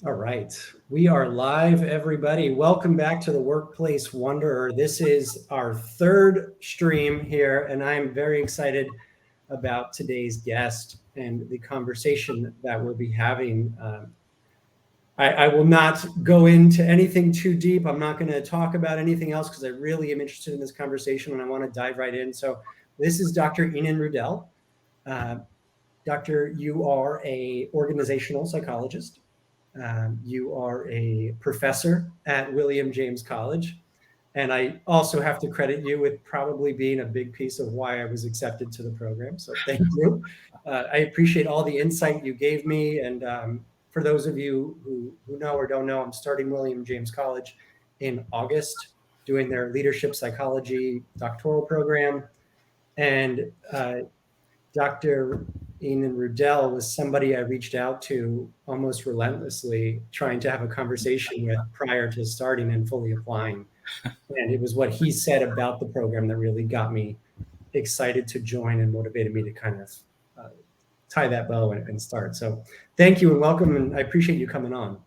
All right. We are live, everybody. Welcome back to the Workplace Wanderer. This is our third stream here, and I'm very excited about today's guest and the conversation that we'll be having. I will not go into anything too deep. I'm not going to talk about anything else because I really am interested in this conversation and I want to dive right in. So this is Dr. Enin Rudel. Doctor, you are an organizational psychologist. You are a professor at William James College. And I also have to credit you with probably being a big piece of why I was accepted to the program. So thank you. I appreciate all the insight you gave me. And for those of you who know or don't know, I'm starting William James College in August, doing their leadership psychology doctoral program. And Dr. Enin Rudel was somebody I reached out to almost relentlessly, trying to have a conversation with prior to starting and fully applying. And it was what he said about the program that really got me excited to join and motivated me to kind of tie that bow and start. So thank you and welcome. And I appreciate you coming on.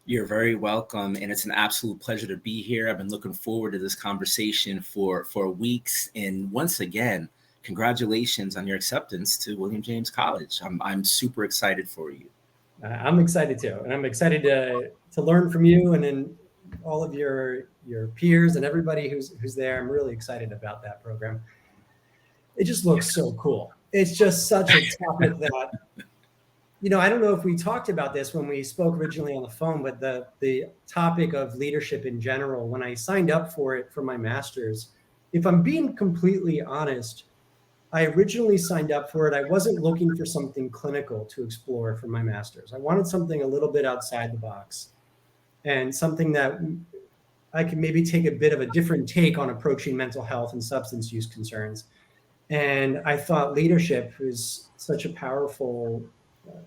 You're very welcome. And it's an absolute pleasure to be here. I've been looking forward to this conversation for weeks. And once again, congratulations on your acceptance to William James College. I'm super excited for you. I'm excited too. And I'm excited to learn from you and then all of your peers and everybody who's there. I'm really excited about that program. It just looks so cool. It's just such a topic that, I don't know if we talked about this when we spoke originally on the phone, but the topic of leadership in general, when I signed up for it for my master's, if I'm being completely honest, I originally signed up for it. I wasn't looking for something clinical to explore for my master's. I wanted something a little bit outside the box and something that I could maybe take a bit of a different take on approaching mental health and substance use concerns. And I thought leadership is such a powerful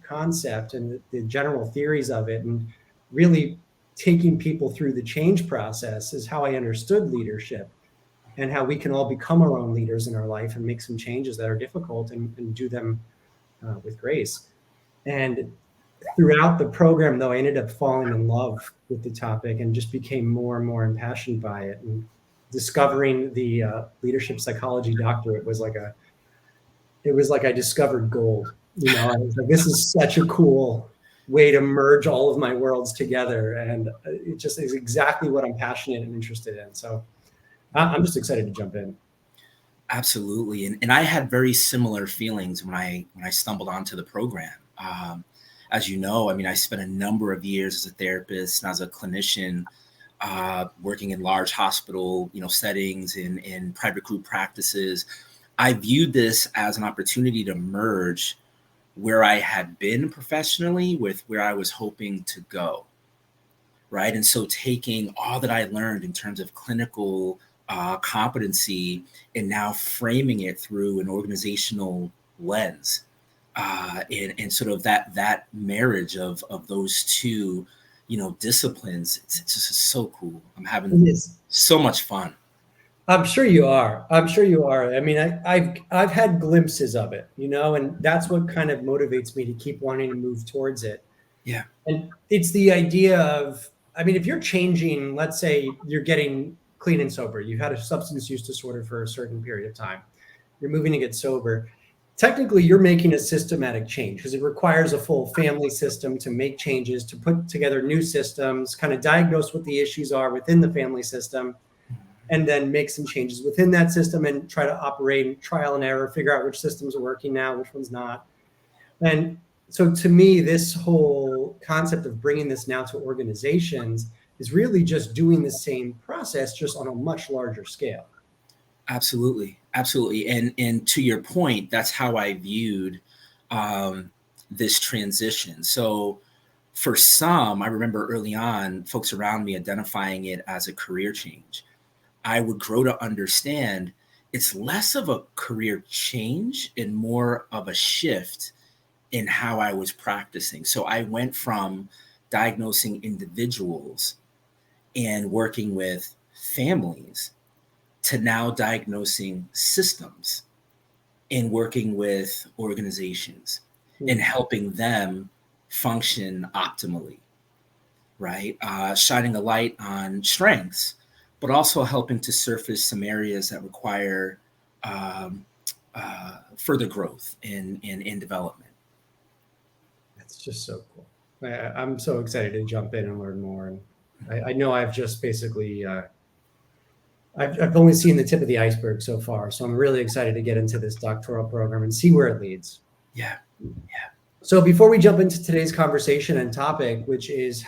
concept and the general theories of it, and really taking people through the change process is how I understood leadership and how we can all become our own leaders in our life and make some changes that are difficult and do them with grace. And throughout the program, though, I ended up falling in love with the topic and just became more and more impassioned by it. And discovering the leadership psychology doctorate was like I discovered gold. I was like, this is such a cool way to merge all of my worlds together. And it just is exactly what I'm passionate and interested in. So I'm just excited to jump in. Absolutely. And I had very similar feelings when I stumbled onto the program. As you know, I spent a number of years as a therapist and as a clinician working in large hospital, settings, in private group practices. I viewed this as an opportunity to merge where I had been professionally with where I was hoping to go, right? And so taking all that I learned in terms of clinical competency and now framing it through an organizational lens, and sort of that marriage of those two, disciplines. It's just so cool. I'm having so much fun. I'm sure you are. I've had glimpses of it, and that's what kind of motivates me to keep wanting to move towards it. Yeah. And it's the idea of, if you're changing, let's say you're getting clean and sober, you've had a substance use disorder for a certain period of time, you're moving to get sober. Technically, you're making a systematic change because it requires a full family system to make changes, to put together new systems, kind of diagnose what the issues are within the family system, and then make some changes within that system and try to operate trial and error, figure out which systems are working now, which one's not. And so to me, this whole concept of bringing this now to organizations is really just doing the same process, just on a much larger scale. Absolutely. And to your point, that's how I viewed this transition. So for some, I remember early on, folks around me identifying it as a career change. I would grow to understand it's less of a career change and more of a shift in how I was practicing. So I went from diagnosing individuals and working with families to now diagnosing systems and working with organizations and helping them function optimally, right? Shining a light on strengths, but also helping to surface some areas that require um, further growth in development. That's just so cool. I'm so excited to jump in and learn more. And I know I've just basically, I've only seen the tip of the iceberg so far. So I'm really excited to get into this doctoral program and see where it leads. Yeah. So before we jump into today's conversation and topic, which is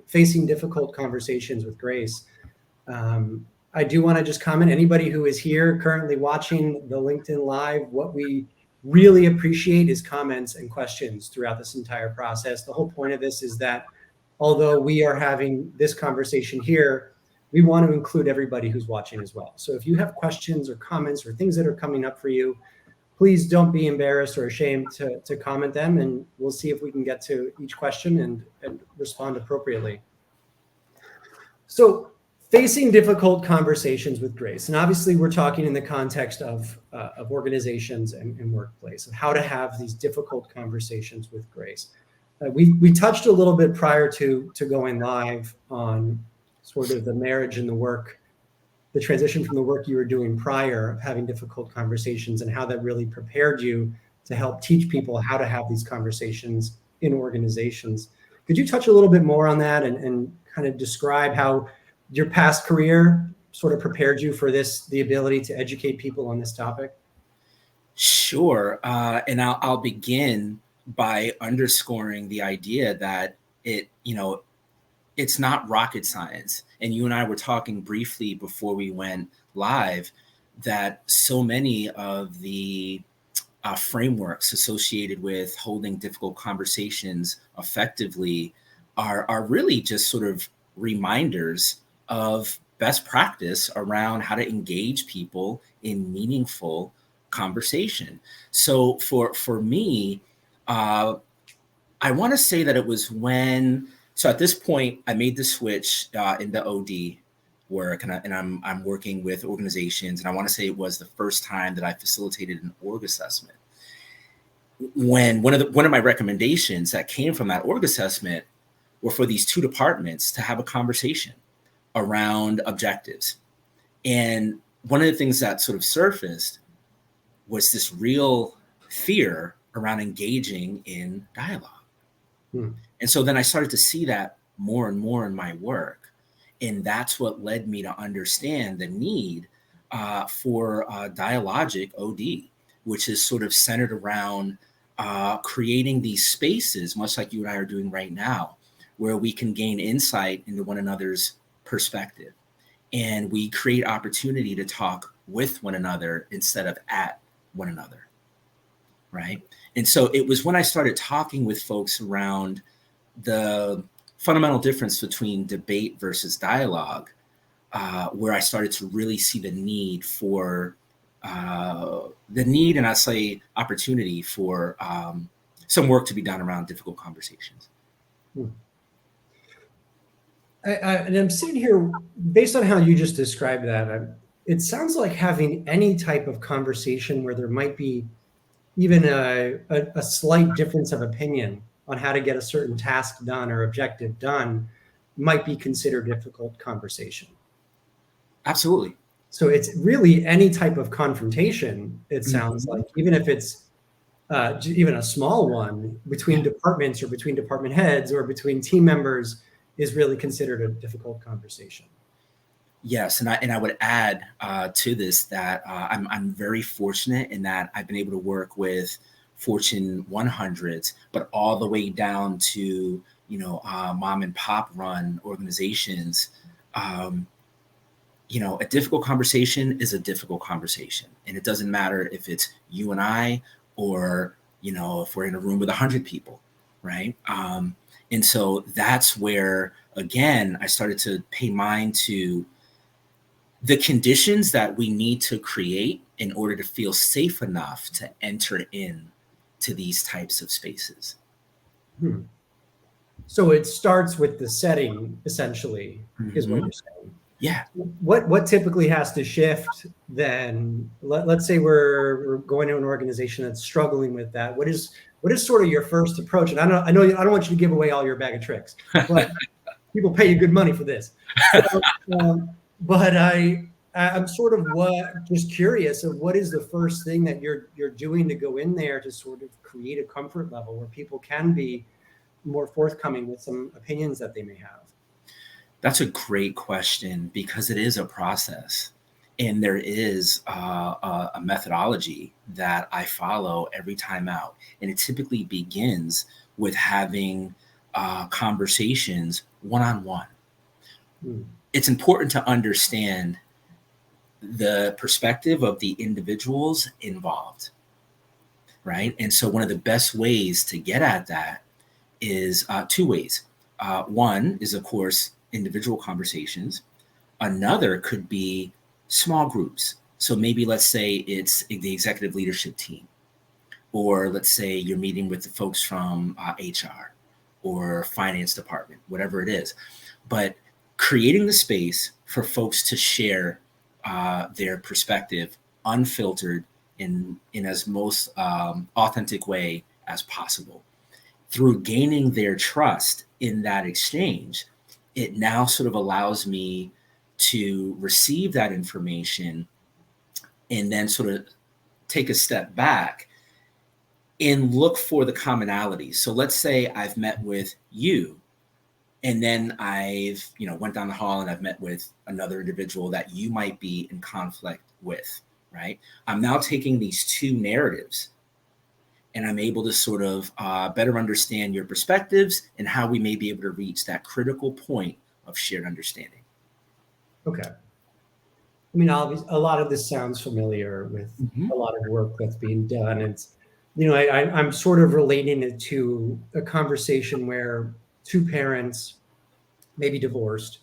facing difficult conversations with grace, I do want to just comment, anybody who is here currently watching the LinkedIn Live, what we really appreciate is comments and questions throughout this entire process. The whole point of this is that although we are having this conversation here, we want to include everybody who's watching as well. So if you have questions or comments or things that are coming up for you, please don't be embarrassed or ashamed to comment them, and we'll see if we can get to each question and respond appropriately. So facing difficult conversations with grace, and obviously we're talking in the context of organizations and workplace, of how to have these difficult conversations with grace. We touched a little bit prior to going live on sort of the marriage and the work, the transition from the work you were doing prior of having difficult conversations and how that really prepared you to help teach people how to have these conversations in organizations. Could you touch a little bit more on that and kind of describe how your past career sort of prepared you for the ability to educate people on this topic? Sure. And I'll begin by underscoring the idea that it's not rocket science. And you and I were talking briefly before we went live that so many of the frameworks associated with holding difficult conversations effectively are really just sort of reminders of best practice around how to engage people in meaningful conversation. So for me, I want to say that it was so at this point, I made the switch into OD work, and I'm working with organizations, and I want to say it was the first time that I facilitated an org assessment. When one of my recommendations that came from that org assessment were for these two departments to have a conversation around objectives. And one of the things that sort of surfaced was this real fear around engaging in dialogue. And so then I started to see that more and more in my work. And that's what led me to understand the need for dialogic OD, which is sort of centered around creating these spaces, much like you and I are doing right now, where we can gain insight into one another's perspective. And we create opportunity to talk with one another instead of at one another, right? And so it was when I started talking with folks around the fundamental difference between debate versus dialogue, where I started to really see the need and I say opportunity for some work to be done around difficult conversations. And I'm sitting here, based on how you just described that, it sounds like having any type of conversation where there might be even a slight difference of opinion on how to get a certain task done or objective done might be considered difficult conversation. Absolutely. So it's really any type of confrontation, it sounds like, even if it's even a small one between departments or between department heads or between team members, is really considered a difficult conversation. Yes, and I would add to this that I'm very fortunate in that I've been able to work with Fortune 100s, but all the way down to mom and pop run organizations. A difficult conversation is a difficult conversation, and it doesn't matter if it's you and I or if we're in a room with 100 people, right? And so that's where, again, I started to pay mind to the conditions that we need to create in order to feel safe enough to enter in to these types of spaces. So it starts with the setting, essentially, is what you're saying. Yeah. What typically has to shift then? Let's say we're going to an organization that's struggling with that. What is sort of your first approach? And I don't want you to give away all your bag of tricks, but people pay you good money for this. So, but I'm sort of just curious of what is the first thing that you're doing to go in there to sort of create a comfort level where people can be more forthcoming with some opinions that they may have. That's a great question, because it is a process, and there is a methodology that I follow every time out, and it typically begins with having conversations one-on-one. It's important to understand the perspective of the individuals involved, right? And so one of the best ways to get at that is two ways. One is, of course, individual conversations. Another could be small groups. So maybe let's say it's the executive leadership team, or let's say you're meeting with the folks from HR or finance department, whatever it is. But creating the space for folks to share their perspective unfiltered in as most authentic way as possible. Through gaining their trust in that exchange, it now sort of allows me to receive that information and then sort of take a step back and look for the commonalities. So let's say I've met with you, and then I've, went down the hall and I've met with another individual that you might be in conflict with, right? I'm now taking these two narratives, and I'm able to sort of better understand your perspectives and how we may be able to reach that critical point of shared understanding. Okay. I mean, obviously, a lot of this sounds familiar with a lot of work that's being done. It's, I'm sort of relating it to a conversation where two parents, maybe divorced,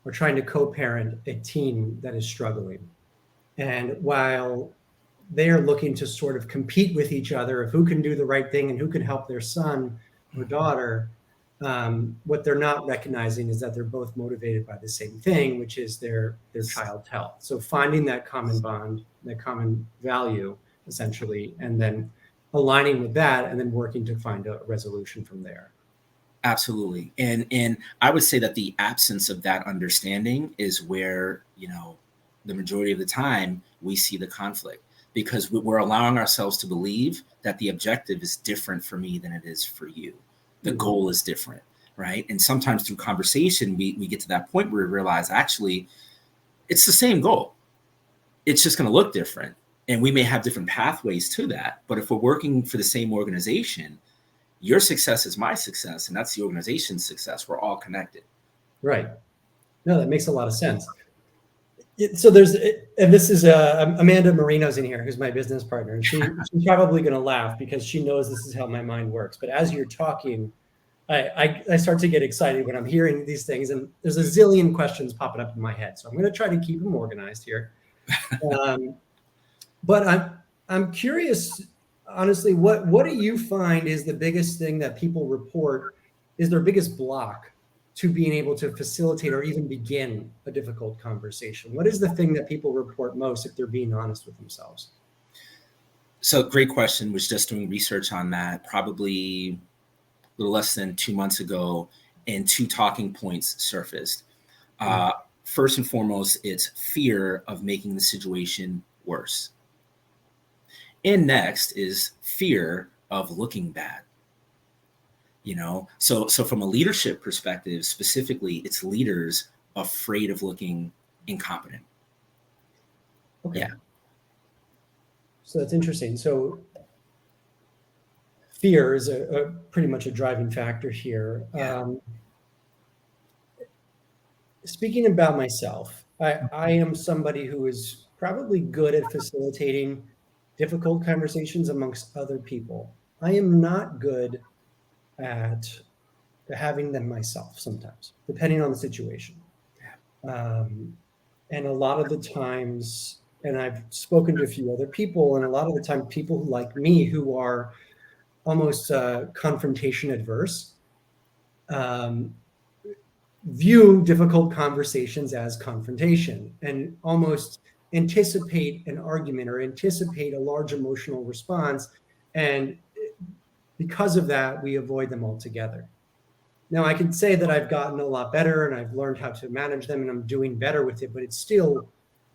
are trying to co-parent a teen that is struggling. And while they are looking to sort of compete with each other of who can do the right thing and who can help their son or daughter, what they're not recognizing is that they're both motivated by the same thing, which is their child's health. So finding that common bond, that common value, essentially, and then aligning with that, and then working to find a resolution from there. Absolutely. And I would say that the absence of that understanding is where, the majority of the time we see the conflict, because we're allowing ourselves to believe that the objective is different for me than it is for you. The goal is different, right? And sometimes through conversation, we get to that point where we realize, actually, it's the same goal. It's just going to look different. And we may have different pathways to that. But if we're working for the same organization, your success is my success, and that's the organization's success. We're all connected. Right. No, that makes a lot of sense. So and this is Amanda Marino's in here, who's my business partner, and she's probably going to laugh because she knows this is how my mind works. But as you're talking, I start to get excited when I'm hearing these things, and there's a zillion questions popping up in my head. So I'm going to try to keep them organized here. But I'm curious, honestly, what do you find is the biggest thing that people report is their biggest block to being able to facilitate or even begin a difficult conversation? What is the thing that people report most if they're being honest with themselves? So great question. Was just doing research on that probably a little less than 2 months ago, and two talking points surfaced. First and foremost, it's fear of making the situation worse. And next is fear of looking bad. So from a leadership perspective, specifically, it's leaders afraid of looking incompetent. Okay. Yeah. So that's interesting. So fear is a pretty much a driving factor here. Yeah. Speaking about myself, I am somebody who is probably good at facilitating difficult conversations amongst other people. I am not good at having them myself sometimes, depending on the situation. And a lot of the times, and I've spoken to a few other people, and a lot of the time people like me who are almost confrontation adverse, view difficult conversations as confrontation and almost anticipate an argument or anticipate a large emotional response. And because of that, we avoid them altogether. Now, I can say that I've gotten a lot better and I've learned how to manage them and I'm doing better with it, but it's still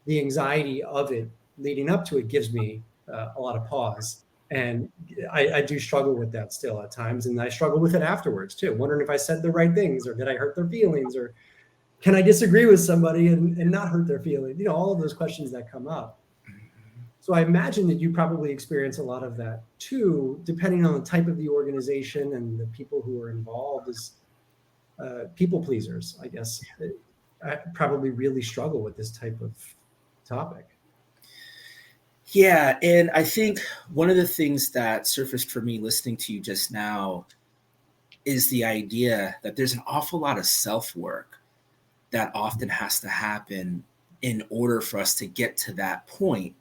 the anxiety of it leading up to it gives me a lot of pause. And I do struggle with that still at times. And I struggle with it afterwards too, wondering if I said the right things or did I hurt their feelings or can I disagree with somebody and not hurt their feelings? You know, all of those questions that come up. So I imagine that you probably experience a lot of that too, depending on the type of the organization and the people who are involved as people pleasers, I guess. I probably really struggle with this type of topic. Yeah, and I think one of the things that surfaced for me listening to you just now is the idea that there's an awful lot of self-work that often has to happen in order for us to get to that point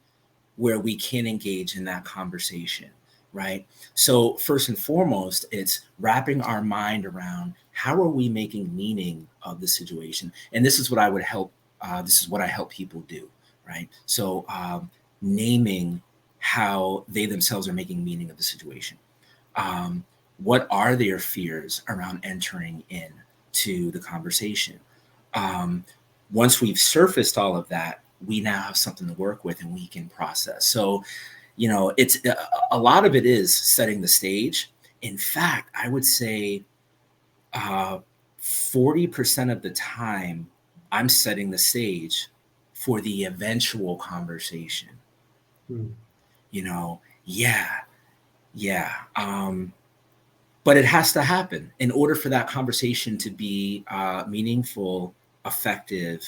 where we can engage in that conversation, right? So first and foremost, it's wrapping our mind around how are we making meaning of the situation? And this is what I would help, this is what I help people do, right? So naming how they themselves are making meaning of the situation. What are their fears around entering in to the conversation? Once we've surfaced all of that, we now have something to work with and we can process. So, you know, it's a lot of it is setting the stage. In fact, I would say 40% of the time I'm setting the stage for the eventual conversation. You know, yeah. But it has to happen in order for that conversation to be meaningful, effective,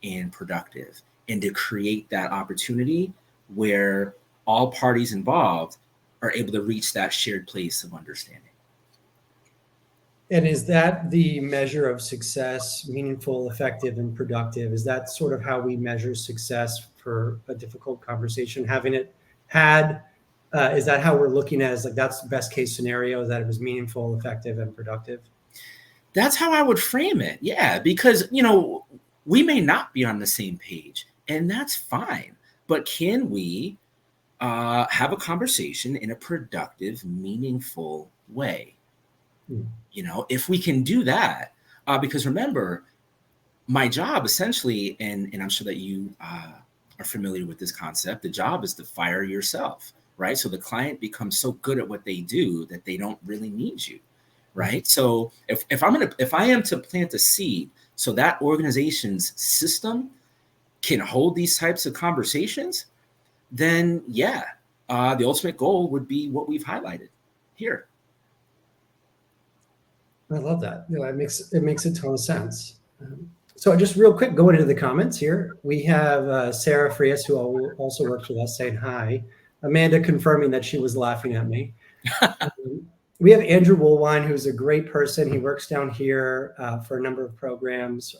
and productive, and to create that opportunity where all parties involved are able to reach that shared place of understanding. And is that the measure of success, meaningful, effective, and productive? Is that sort of how we measure success for a difficult conversation? Having it had, is that how we're looking at it? Is like that's the best case scenario, that it was meaningful, effective, and productive? That's how I would frame it. Yeah, because, you know, we may not be on the same page, and that's fine. But can we have a conversation in a productive, meaningful way? You know, if we can do that, because remember, my job essentially, and I'm sure that you are familiar with this concept, the job is to fire yourself, right? So the client becomes so good at what they do that they don't really need you, right? So if I am to plant a seed so that organization's system can hold these types of conversations, then yeah, the ultimate goal would be what we've highlighted here. I love that. You know, it makes a ton of sense. So just real quick, going into the comments here, we have Sarah Frias, who also works with us, saying hi. Amanda confirming that she was laughing at me. We have Andrew Woolwine, who's a great person. He works down here for a number of programs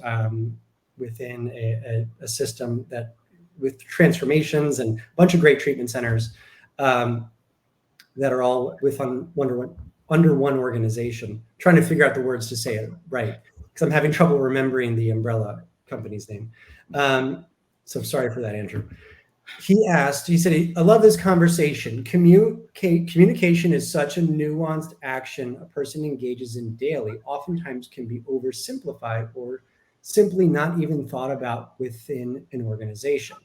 within a system that with transformations and a bunch of great treatment centers that are all under one organization. Trying to figure out the words to say it right, because I'm having trouble remembering the umbrella company's name. So sorry for that, Andrew. He said, I love this conversation. Communication is such a nuanced action a person engages in daily, oftentimes can be oversimplified or simply not even thought about within an organization.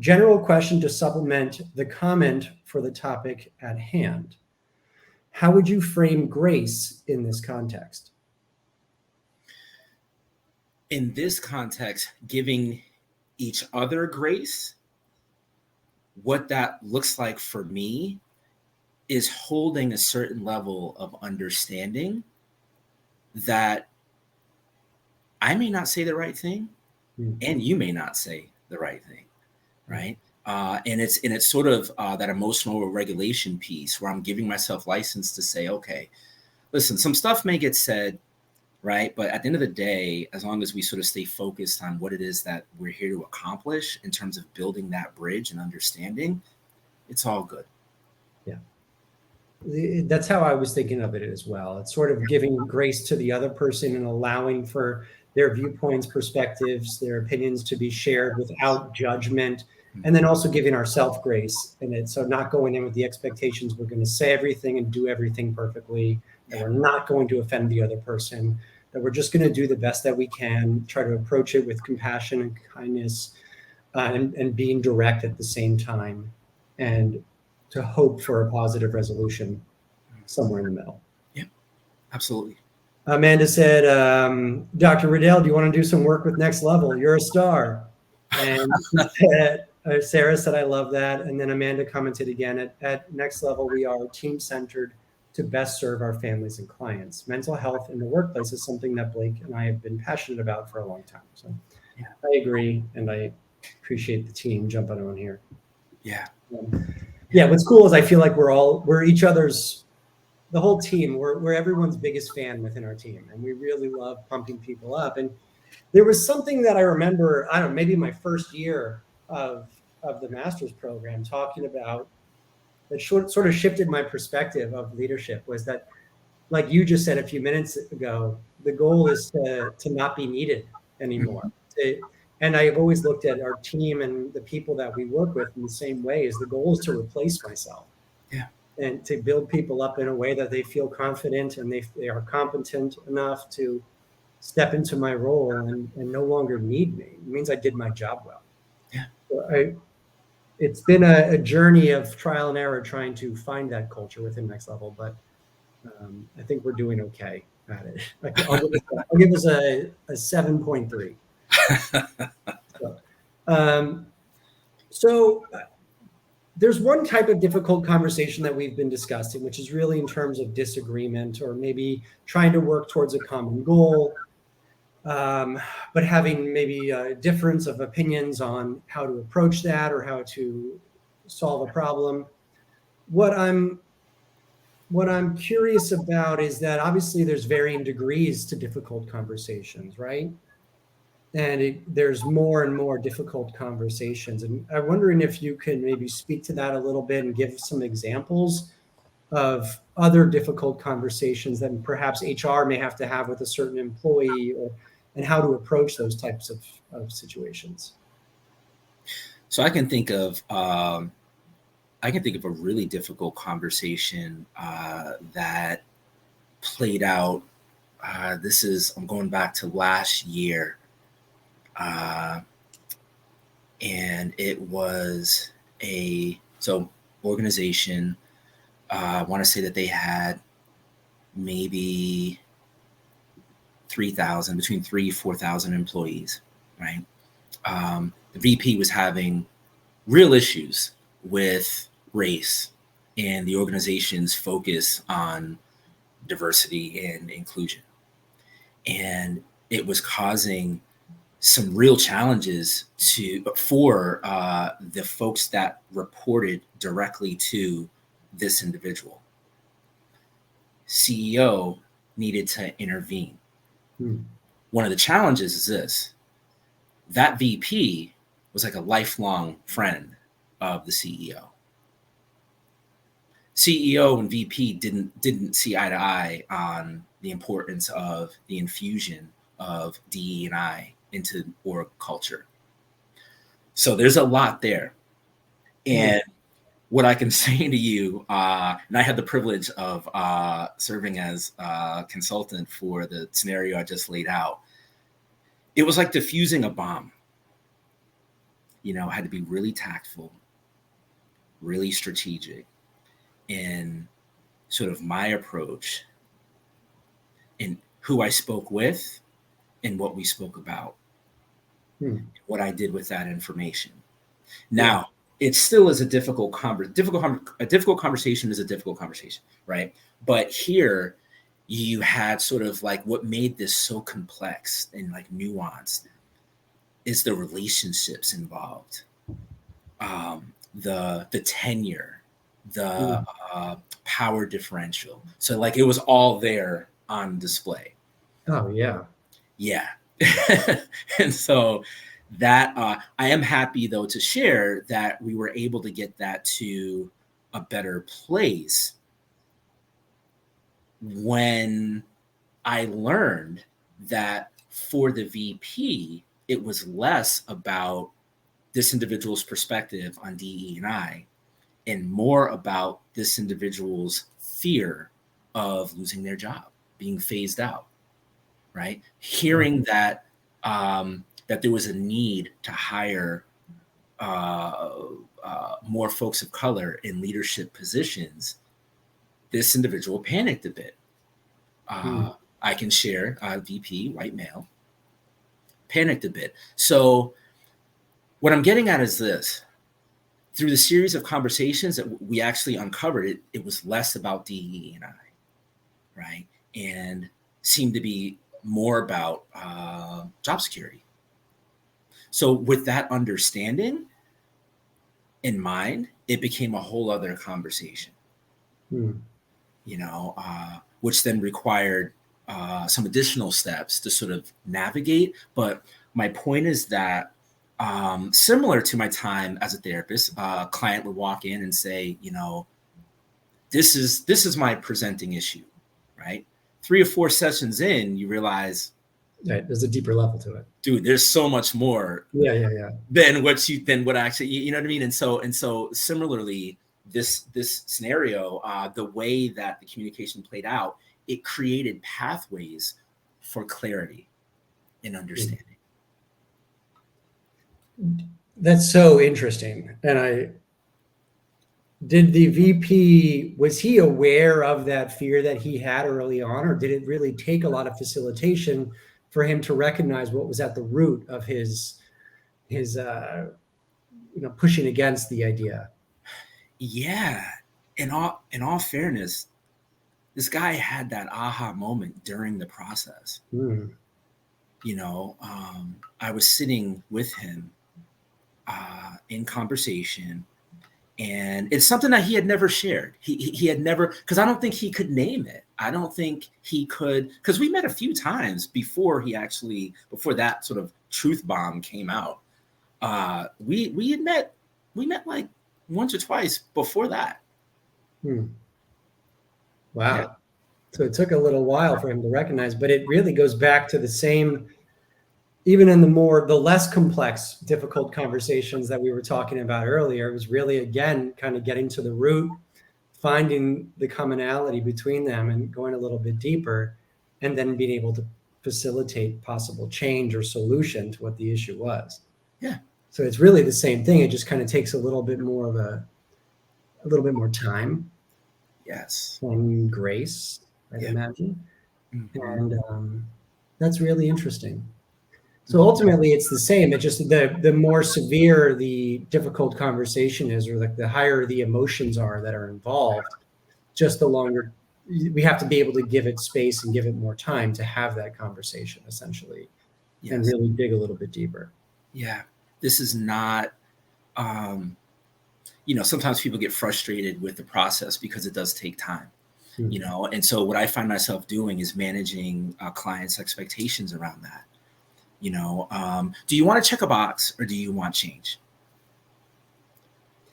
General question to supplement the comment for the topic at hand. How would you frame grace in this context? In this context, giving each other grace, what that looks like for me is holding a certain level of understanding that I may not say the right thing and you may not say the right thing, right? And it's sort of that emotional regulation piece where I'm giving myself license to say, okay, listen, some stuff may get said, right? But at the end of the day, as long as we sort of stay focused on what it is that we're here to accomplish in terms of building that bridge and understanding, it's all good. Yeah. That's how I was thinking of it as well. It's sort of giving grace to the other person and allowing for their viewpoints, perspectives, their opinions to be shared without judgment. And then also giving ourselves grace in it. So not going in with the expectations we're going to say everything and do everything perfectly, that we're not going to offend the other person, that we're just going to do the best that we can, try to approach it with compassion and kindness, and being direct at the same time, and to hope for a positive resolution somewhere in the middle. Yeah, absolutely. Amanda said, Dr. Rudel, do you want to do some work with Next Level? You're a star. And Sarah said, I love that. And then Amanda commented again, at Next Level, we are team-centered to best serve our families and clients. Mental health in the workplace is something that Blake and I have been passionate about for a long time. So yeah, I agree. And I appreciate the team jumping on here. Yeah. Yeah. What's cool is I feel like we're each other's, the whole team, we're everyone's biggest fan within our team. And we really love pumping people up. And there was something that I remember, I don't know, maybe my first year of the master's program, talking about that sort of shifted my perspective of leadership, was that, like you just said a few minutes ago, the goal is to not be needed anymore. And I've always looked at our team and the people that we work with in the same way, as the goal is to replace myself. Yeah. And to build people up in a way that they feel confident and they are competent enough to step into my role and no longer need me. It means I did my job well. Yeah. So it's been a journey of trial and error trying to find that culture within Next Level, but I think we're doing okay at it. I'll give us a 7.3. So there's one type of difficult conversation that we've been discussing, which is really in terms of disagreement, or maybe trying to work towards a common goal, but having maybe a difference of opinions on how to approach that or how to solve a problem. What I'm curious about is that obviously there's varying degrees to difficult conversations, right? And there's more and more difficult conversations. And I'm wondering if you can maybe speak to that a little bit and give some examples of other difficult conversations that perhaps HR may have to have with a certain employee, and how to approach those types of situations. So I can think of a really difficult conversation that played out. I'm going back to last year. And it was organization. I want to say that they had maybe between 4,000 employees, right? The VP was having real issues with race and the organization's focus on diversity and inclusion. And it was causing some real challenges for the folks that reported directly to this individual. CEO needed to intervene. One of the challenges is this: that VP was like a lifelong friend of the CEO. CEO and VP didn't see eye to eye on the importance of the infusion of DE&I into org culture. So there's a lot there. And what I can say to you, and I had the privilege of serving as a consultant for the scenario I just laid out. It was like diffusing a bomb. I had to be really tactful, really strategic in sort of my approach, in who I spoke with and what we spoke about, what I did with that information. Now, it still is a difficult conversation is a difficult conversation, right? But here you had sort of like what made this so complex and like nuanced is the relationships involved, the tenure, the power differential. So like it was all there on display. Oh yeah. Yeah. And so that I am happy though to share that we were able to get that to a better place when I learned that for the VP, it was less about this individual's perspective on DE&I and more about this individual's fear of losing their job, being phased out, right? Hearing that that there was a need to hire more folks of color in leadership positions, this individual panicked a bit. I can share, VP, white male, panicked a bit. So what I'm getting at is this. Through the series of conversations that we actually uncovered, it was less about DE&I, right? And seemed to be more about job security. So with that understanding in mind, it became a whole other conversation, you know, which then required some additional steps to sort of navigate. But my point is that similar to my time as a therapist, a client would walk in and say, you know, this is my presenting issue, right? 3 or 4 sessions in, you realize, right, there's a deeper level to it. Dude, there's so much more. Yeah. Than what actually, you know what I mean? And so similarly, this scenario, the way that the communication played out, it created pathways for clarity and understanding. That's so interesting. And did the VP, was he aware of that fear that he had early on, or did it really take a lot of facilitation for him to recognize what was at the root of his pushing against the idea? Yeah. In all fairness, this guy had that aha moment during the process. You know, I was sitting with him in conversation, and it's something that he had never shared. He had never, because I don't think he could name it. I don't think he could, because we met a few times before that sort of truth bomb came out. We met like once or twice before that. Wow. Yeah. So it took a little while for him to recognize, but it really goes back to the same, even in the less complex, difficult conversations that we were talking about earlier. It was really, again, kind of getting to the root, finding the commonality between them and going a little bit deeper, and then being able to facilitate possible change or solution to what the issue was. Yeah. So it's really the same thing. It just kind of takes a little bit more time. Yes. And grace, I'd imagine. Mm-hmm. And that's really interesting. So ultimately, it's the same. It's just the more severe the difficult conversation is, or like the higher the emotions are that are involved, just the longer we have to be able to give it space and give it more time to have that conversation, essentially, and really dig a little bit deeper. Yeah, this is not. Sometimes people get frustrated with the process because it does take time. You know, and so what I find myself doing is managing clients' expectations around that. You know, do you want to check a box or do you want change?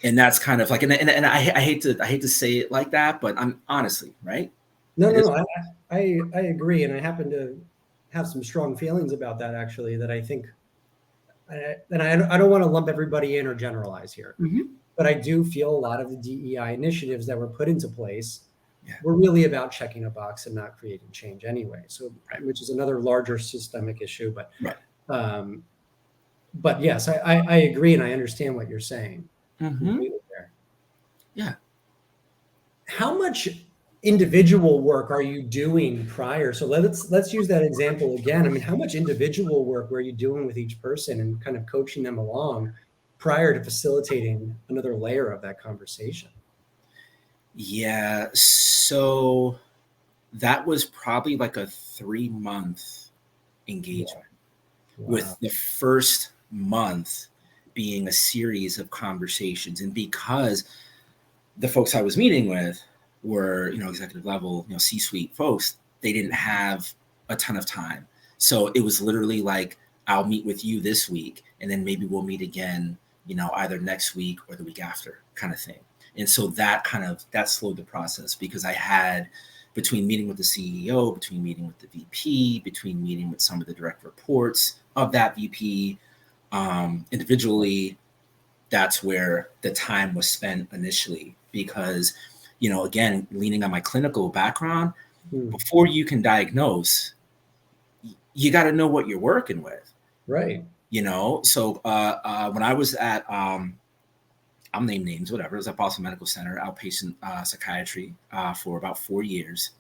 And that's kind of like, and I hate to say it like that, but I'm honestly, right? No, I agree, and I happen to have some strong feelings about that, actually. That I think, and I don't want to lump everybody in or generalize here, but I do feel a lot of the DEI initiatives that were put into place were really about checking a box and not creating change anyway. So, which is another larger systemic issue. But yes, I agree, and I understand what you're saying. There. Yeah. How much individual work are you doing prior? So let's use that example again. I mean, how much individual work were you doing with each person and kind of coaching them along prior to facilitating another layer of that conversation? Yeah, so that was probably like a 3-month engagement, with the first month being a series of conversations. And because the folks I was meeting with were, executive level, C-suite folks, they didn't have a ton of time. So it was literally like, I'll meet with you this week, and then maybe we'll meet again, either next week or the week after, kind of thing. And so that slowed the process, because I had between meeting with the CEO, between meeting with the VP, between meeting with some of the direct reports of that VP, individually, that's where the time was spent initially. Because, again, leaning on my clinical background, before you can diagnose, you got to know what you're working with. Right. So when I was at, I'll name names, whatever, it was at Boston Medical Center, outpatient psychiatry for about 4 years.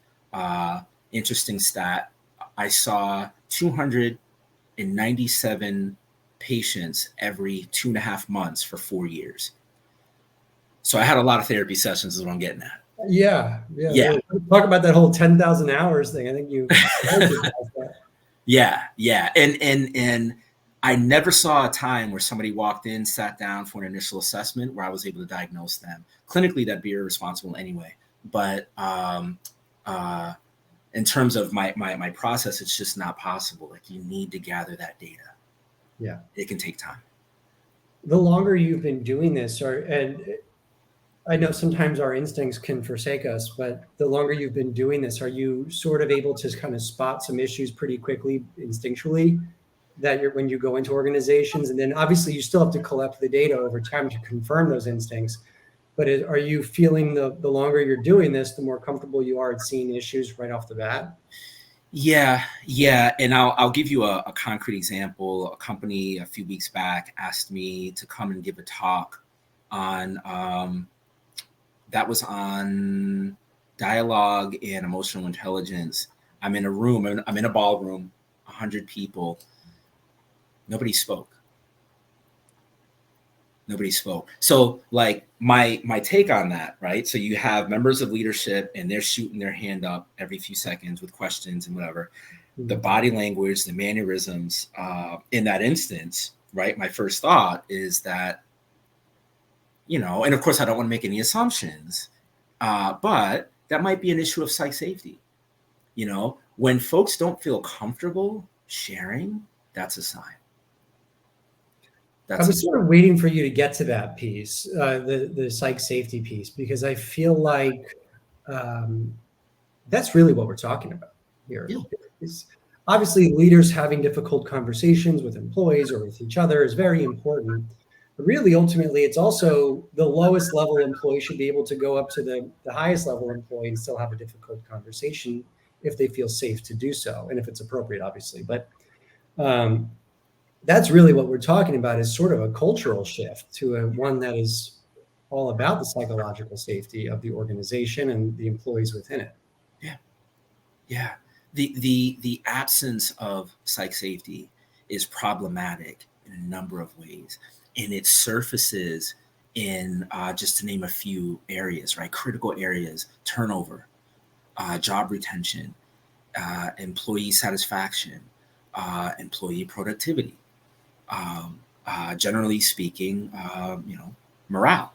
Interesting stat, I saw 297 patients every 2.5 months for 4 years. So I had a lot of therapy sessions is what I'm getting at. Yeah. Talk about that whole 10,000 hours thing. I think you. Yeah. And I never saw a time where somebody walked in, sat down for an initial assessment where I was able to diagnose them. Clinically, that'd be irresponsible anyway. But in terms of my process, it's just not possible. Like, you need to gather that data. Yeah. It can take time. The longer you've been doing this, and I know sometimes our instincts can forsake us, but the longer you've been doing this, are you sort of able to kind of spot some issues pretty quickly instinctually that when you go into organizations? And then obviously you still have to collect the data over time to confirm those instincts. But are you feeling the longer you're doing this, the more comfortable you are at seeing issues right off the bat? Yeah. And I'll give you a concrete example. A company a few weeks back asked me to come and give a talk on, that was on dialogue and emotional intelligence. I'm in a room, I'm in a ballroom, 100 people. Nobody spoke. So like my take on that, right? So you have members of leadership and they're shooting their hand up every few seconds with questions and whatever. Mm-hmm. The body language, the mannerisms, in that instance, right? My first thought is that, and of course I don't want to make any assumptions, but that might be an issue of psych safety. When folks don't feel comfortable sharing, that's a sign. I was sort of waiting for you to get to that piece, the psych safety piece, because I feel like that's really what we're talking about here. Yeah. Obviously, leaders having difficult conversations with employees or with each other is very important. But really, ultimately, it's also the lowest level employee should be able to go up to the highest level employee and still have a difficult conversation if they feel safe to do so, and if it's appropriate, obviously. But that's really what we're talking about, is sort of a cultural shift to one that is all about the psychological safety of the organization and the employees within it. Yeah. The absence of psych safety is problematic in a number of ways, and it surfaces in just to name a few areas, right? Critical areas: turnover, job retention, employee satisfaction, employee productivity. Generally speaking, morale,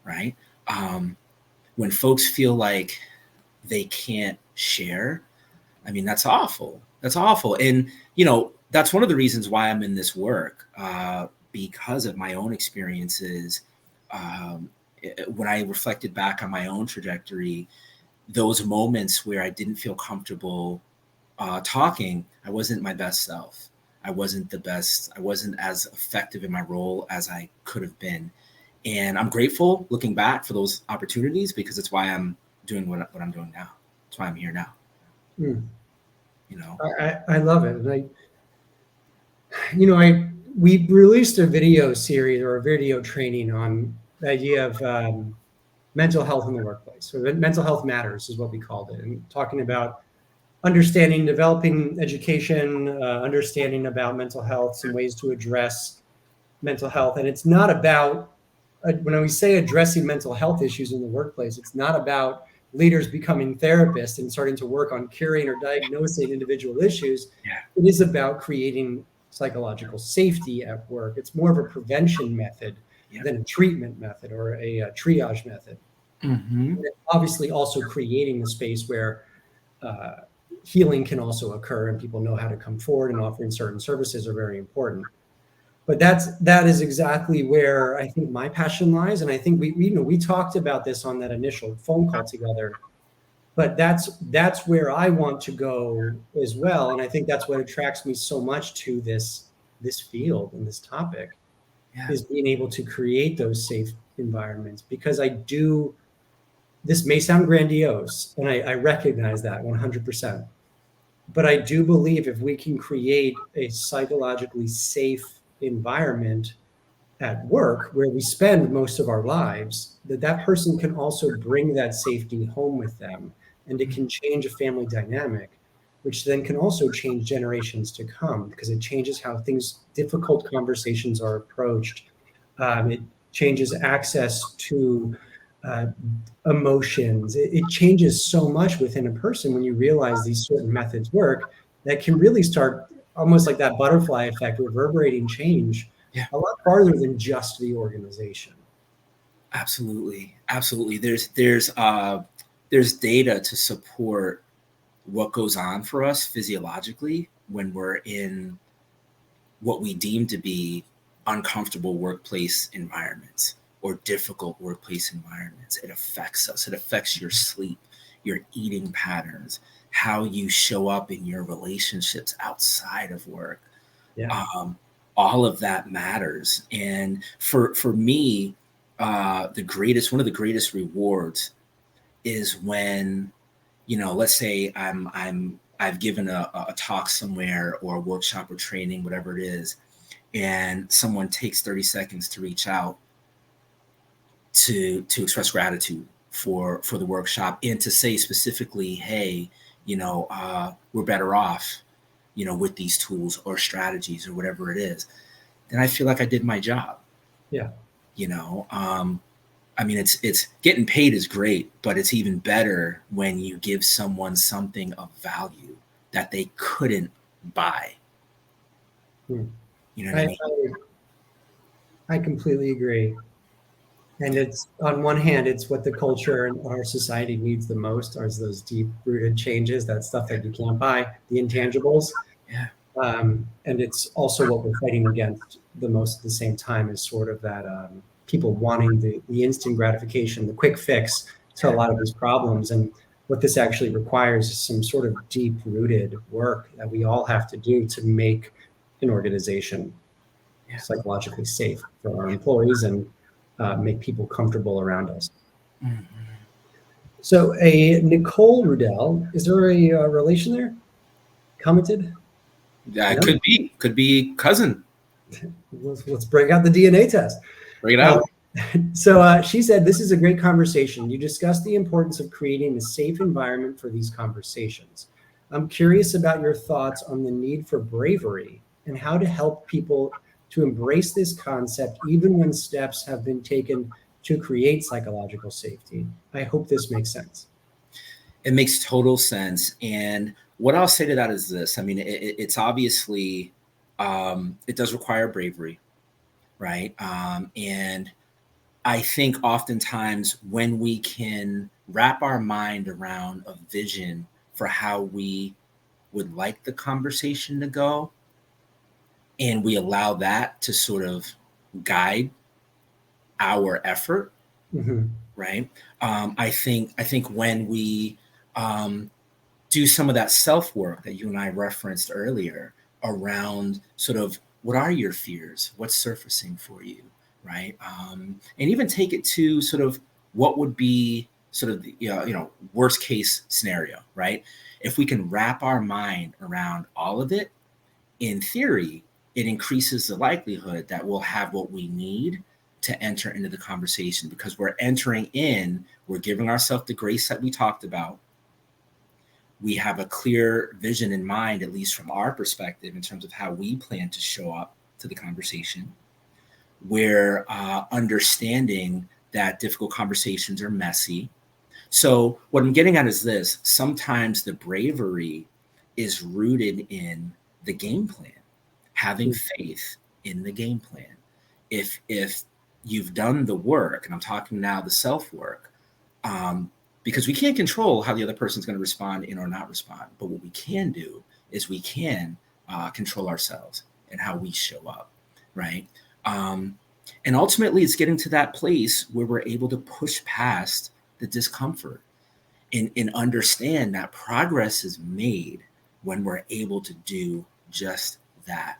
right? When folks feel like they can't share, I mean, that's awful. And, that's one of the reasons why I'm in this work, because of my own experiences. When I reflected back on my own trajectory, those moments where I didn't feel comfortable talking, I wasn't my best self. I wasn't the best. I wasn't as effective in my role as I could have been. And I'm grateful looking back for those opportunities, because it's why I'm doing what I'm doing now. That's why I'm here now. I love it. And we released a video series or a video training on the idea of mental health in the workplace. So mental health matters is what we called it, and talking about understanding, developing education, understanding about mental health, some ways to address mental health. And it's not about, when we say addressing mental health issues in the workplace, it's not about leaders becoming therapists and starting to work on curing or diagnosing individual issues. Yeah. It is about creating psychological safety at work. It's more of a prevention method than a treatment method or a triage method. Mm-hmm. And obviously also creating the space where healing can also occur and people know how to come forward, and offering certain services are very important. But that is exactly where I think my passion lies. And I think we talked about this on that initial phone call together. but that's where I want to go as well. And I think that's what attracts me so much to this field and this topic, Yeah. is being able to create those safe environments. Because this may sound grandiose, and I recognize that 100%. But I do believe if we can create a psychologically safe environment at work where we spend most of our lives, that person can also bring that safety home with them, and it can change a family dynamic, which then can also change generations to come, because it changes how difficult conversations are approached. It changes access to uh, emotions. It changes so much within a person when you realize these certain methods work, that can really start almost like that butterfly effect, reverberating change Yeah. a lot farther than just the organization. Absolutely. Absolutely. There's data to support what goes on for us physiologically when we're in what we deem to be uncomfortable workplace environments or difficult workplace environments. It affects us. It affects your sleep, your eating patterns, how you show up in your relationships outside of work. Yeah. All of that matters. And for me, one of the greatest rewards is when, let's say I've given a talk somewhere or a workshop or training, whatever it is, and someone takes 30 seconds to reach out to express gratitude for the workshop, and to say specifically, hey, we're better off, with these tools or strategies or whatever it is, then I feel like I did my job. Yeah. You know, I mean, it's getting paid is great, but it's even better when you give someone something of value that they couldn't buy. Hmm. You know what I I, mean? I completely agree. And it's, on one hand, it's what the culture and our society needs the most, are those deep rooted changes, that stuff that you can't buy, the intangibles. Yeah. And it's also what we're fighting against the most at the same time, is sort of that people wanting the instant gratification, the quick fix to a lot of these problems. And what this actually requires is some sort of deep rooted work that we all have to do to make an organization Yeah. psychologically safe for our employees, and make people comfortable around us. Mhm. So, a Nicole Rudel, is there a relation there? Commented? Yeah, it No. could be cousin. Let's break out the DNA test. Bring it Uh, out. so she said, "This is a great conversation. You discussed the importance of creating a safe environment for these conversations. I'm curious about your thoughts on the need for bravery and how to help people to embrace this concept, even when steps have been taken to create psychological safety. I hope this makes sense." It makes total sense. And what I'll say to that is this: I mean, it's obviously, it does require bravery, right? And I think oftentimes when we can wrap our mind around a vision for how we would like the conversation to go, and we allow that to sort of guide our effort, Mhm. right? I think when we do some of that self work that you and I referenced earlier around sort of what are your fears, what's surfacing for you, right? And even take it to sort of what would be sort of the worst case scenario, right? If we can wrap our mind around all of it, in theory, it increases the likelihood that we'll have what we need to enter into the conversation, because we're giving ourselves the grace that we talked about. We have a clear vision in mind, at least from our perspective, in terms of how we plan to show up to the conversation. We're understanding that difficult conversations are messy. So, what I'm getting at is this: sometimes the bravery is rooted in the game plan, having faith in the game plan. If you've done the work, and I'm talking now the self work, because we can't control how the other person's going to respond in or not respond. But what we can do is we can control ourselves and how we show up, right? And ultimately, it's getting to that place where we're able to push past the discomfort and understand that progress is made when we're able to do just that.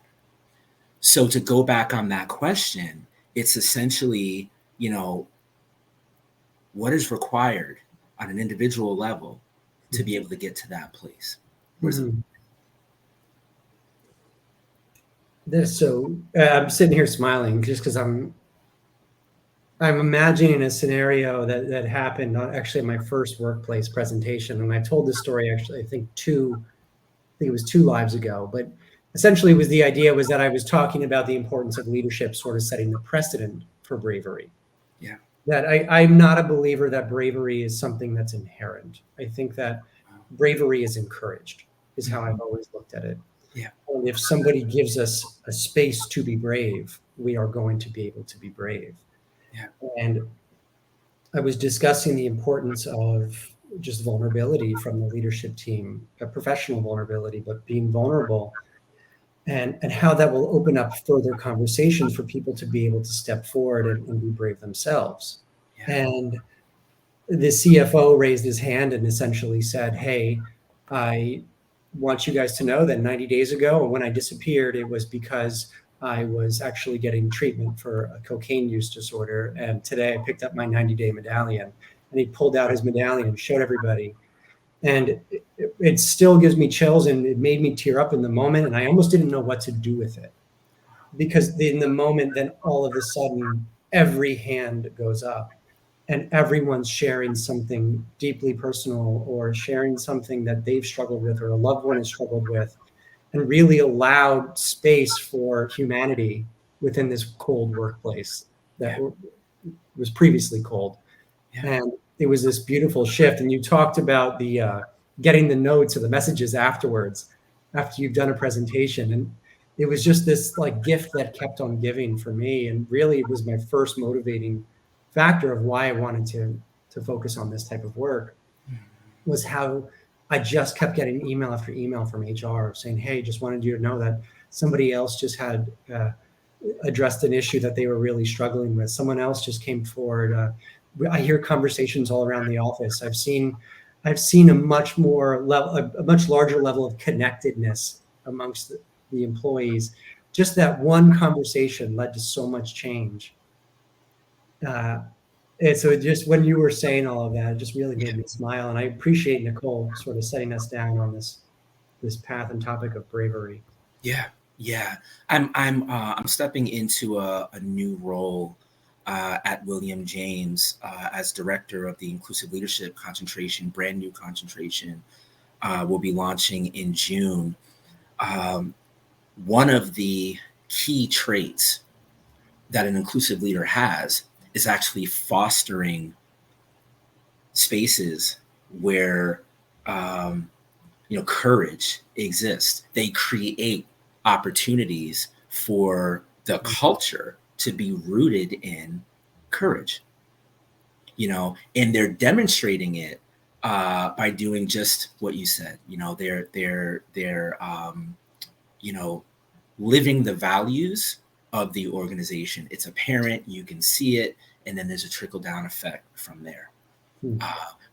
So to go back on that question, it's essentially, what is required on an individual level to be able to get to that place? So I'm sitting here smiling just because I'm imagining a scenario that happened on actually my first workplace presentation, and I told this story actually I think it was 2 lives ago, but essentially the idea was that I was talking about the importance of leadership sort of setting the precedent for bravery. Yeah. That I'm not a believer that bravery is something that's inherent. I think that bravery is encouraged, is how I've always looked at it. Yeah. And if somebody gives us a space to be brave, we are going to be able to be brave. Yeah. And I was discussing the importance of just vulnerability from the leadership team, a professional vulnerability, but being vulnerable, and how that will open up further conversations for people to be able to step forward and be brave themselves. Yeah. And the CFO raised his hand and essentially said, hey, I want you guys to know that 90 days ago, when I disappeared, it was because I was actually getting treatment for a cocaine use disorder. And today I picked up my 90-day medallion. And he pulled out his medallion and showed everybody. And it still gives me chills, and it made me tear up in the moment. And I almost didn't know what to do with it. Because in the moment, then all of a sudden, every hand goes up. And everyone's sharing something deeply personal, or sharing something that they've struggled with or a loved one has struggled with, and really allowed space for humanity within this cold workplace that was previously cold. Yeah. And it was this beautiful shift. And you talked about the getting the notes or the messages afterwards, after you've done a presentation. And it was just this like gift that kept on giving for me. And really it was my first motivating factor of why I wanted to focus on this type of work, was how I just kept getting email after email from HR saying, hey, just wanted you to know that somebody else just had addressed an issue that they were really struggling with. Someone else just came forward. I hear conversations all around the office. I've seen a much larger level of connectedness amongst the employees. Just that one conversation led to so much change. And so just when you were saying all of that, it just really made me smile. And I appreciate Nicole sort of setting us down on this path and topic of bravery. Yeah. I'm stepping into a new role at William James as director of the Inclusive Leadership Concentration, brand new concentration. We'll be launching in June. One of the key traits that an inclusive leader has is actually fostering spaces where courage exists. They create opportunities for the culture to be rooted in courage, and they're demonstrating it by doing just what you said. They're living the values of the organization. It's apparent, you can see it, and then there's a trickle down effect from there.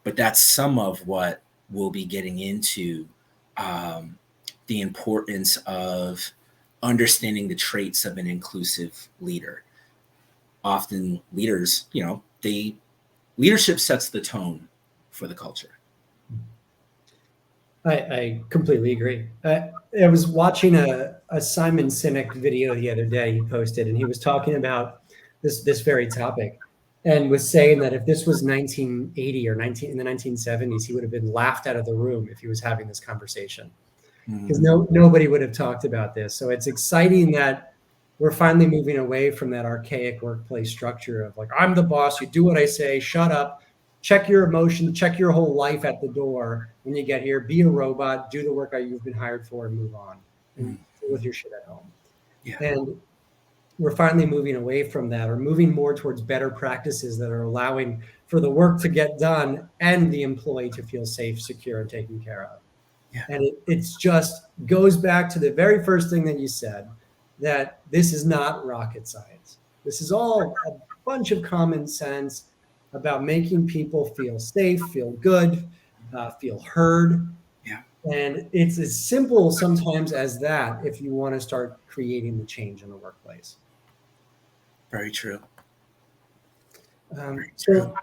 But that's some of what we'll be getting into, the importance of understanding the traits of an inclusive leader. Often leaders, leadership sets the tone for the culture. I completely agree. I was watching a Simon Sinek video the other day he posted, and he was talking about this very topic, and was saying that if this was 1980 or in the 1970s, he would have been laughed out of the room if he was having this conversation, because nobody would have talked about this. So it's exciting that we're finally moving away from that archaic workplace structure of like, I'm the boss, you do what I say, shut up, check your emotions, check your whole life at the door when you get here, be a robot, do the work you've been hired for, and move on, and deal with your shit at home. Yeah. And we're finally moving away from that, or moving more towards better practices that are allowing for the work to get done and the employee to feel safe, secure, and taken care of. Yeah. And it's just goes back to the very first thing that you said, that this is not rocket science. This is all a bunch of common sense about making people feel safe, feel good, feel heard. Yeah. And it's as simple sometimes as that if you want to start creating the change in the workplace. Very true. So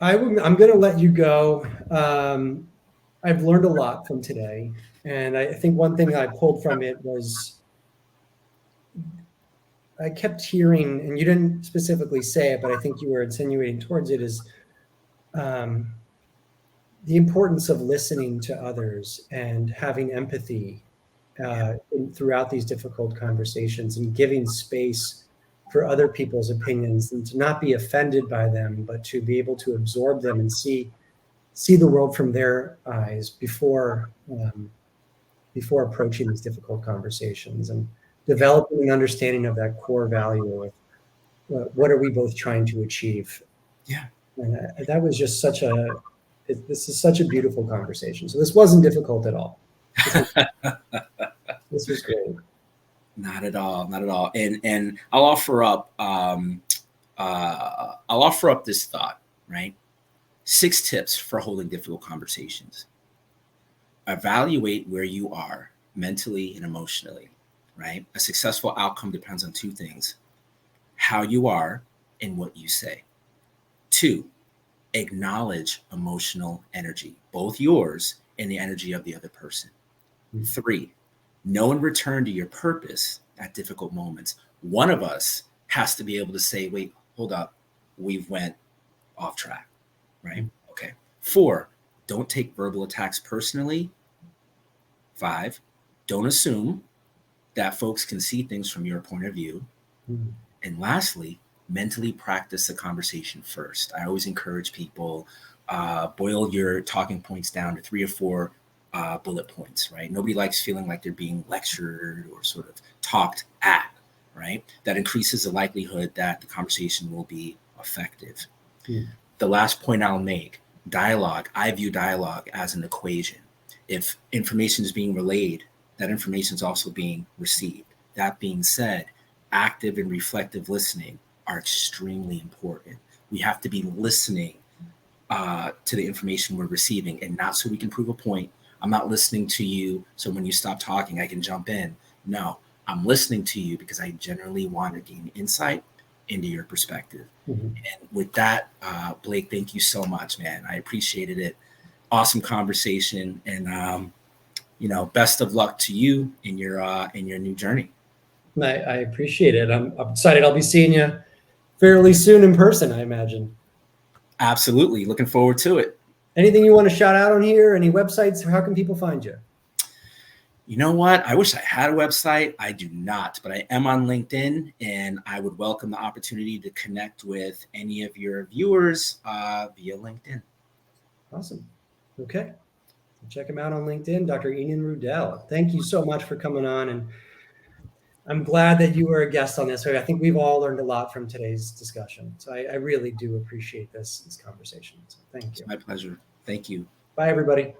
I'm going to let you go. I've learned a lot from today. And I think one thing I pulled from it was I kept hearing, and you didn't specifically say it, but I think you were insinuating towards it, is the importance of listening to others and having empathy throughout these difficult conversations, and giving space for other people's opinions, and to not be offended by them, but to be able to absorb them and see the world from their eyes before approaching these difficult conversations, and developing an understanding of that core value of what are we both trying to achieve. Yeah. And that was just this is such a beautiful conversation. So this wasn't difficult at all. This was great. Not at all. Not at all. And I'll offer up this thought, right? 6 tips for holding difficult conversations. Evaluate where you are mentally and emotionally, right? A successful outcome depends on 2 things: how you are and what you say. 2, acknowledge emotional energy, both yours and the energy of the other person. 3, know and return to your purpose at difficult moments. One of us has to be able to say, wait, hold up, we've went off track, right? Okay. 4, don't take verbal attacks personally. 5, don't assume that folks can see things from your point of view. And lastly, mentally practice the conversation first. I always encourage people, boil your talking points down to 3 or 4 bullet points, right? Nobody likes feeling like they're being lectured or sort of talked at, right? That increases the likelihood that the conversation will be effective. The last point I'll make, dialogue. I view dialogue as an equation. If information is being relayed, that information is also being received. That being said, active and reflective listening are extremely important. We have to be listening to the information we're receiving, and not so we can prove a point. I'm not listening to you so when you stop talking, I can jump in. No, I'm listening to you because I generally want to gain insight into your perspective. And with that, Blake, thank you so much, man. I appreciated it. Awesome conversation, and best of luck to you in your new journey. I appreciate it. I'm excited. I'll be seeing you fairly soon in person, I imagine. Absolutely. Looking forward to it. Anything you want to shout out on here? Any websites? How can people find you? You know what? I wish I had a website. I do not, but I am on LinkedIn, and I would welcome the opportunity to connect with any of your viewers via LinkedIn. Awesome. Okay. Check him out on LinkedIn, Dr. Enin Rudel. Thank you so much for coming on, and I'm glad that you were a guest on this. I think we've all learned a lot from today's discussion. So I really do appreciate this conversation. So thank you. It's my pleasure. Thank you. Bye, everybody.